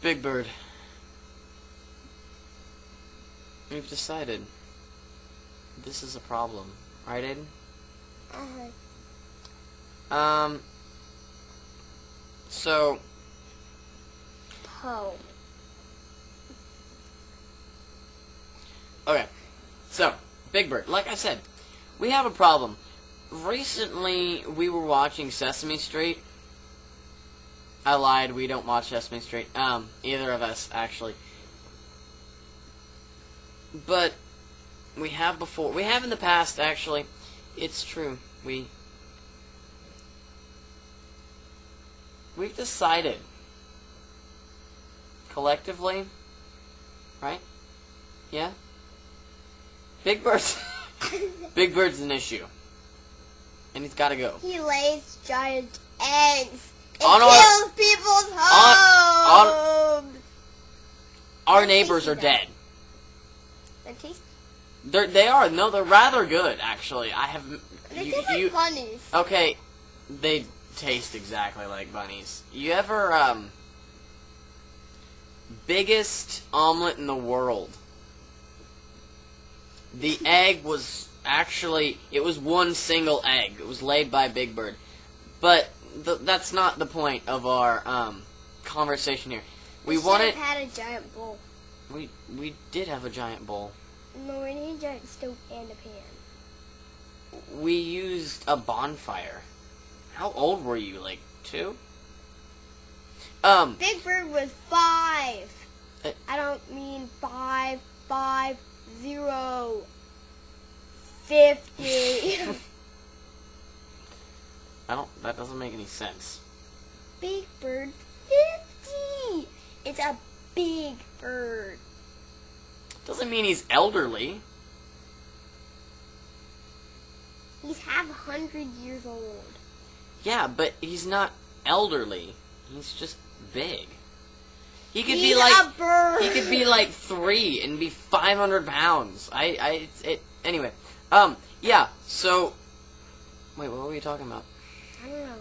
Big Bird. We've decided this is a problem, right, Aidan? So. Okay, so, Big Bird, like I said, we have a problem. Recently, we were watching Sesame Street. I lied, we don't watch Sesame Street. Either of us, actually. But, we have before. We have in the past, actually. It's true. We've decided, collectively, right? Yeah? Big Bird's Big Bird's an issue. And he's gotta go. He lays giant eggs. It On kills people's homes. Our neighbors are dead. They're tasty. They are. No, they're rather good, actually. They taste like bunnies. Okay, they taste exactly like bunnies. You ever, biggest omelet in the world. The egg was actually, it was one single egg. It was laid by Big Bird. But that's not the point of our conversation here. We wanted. had a giant bowl. We did have a giant bowl. No, we need a giant stove and a pan. We used a bonfire. How old were you? Like 2? Big Bird was 5. I don't mean 5, 5, 0, 50. That doesn't make any sense. Big Bird 50. It's a big bird. Doesn't mean he's elderly. He's half 100 years old. Yeah, but he's not elderly. He's just big. He could He's be like a bird. He could be like 3 and be 500 pounds. Anyway. Yeah. So, wait, what were we talking about? I don't know.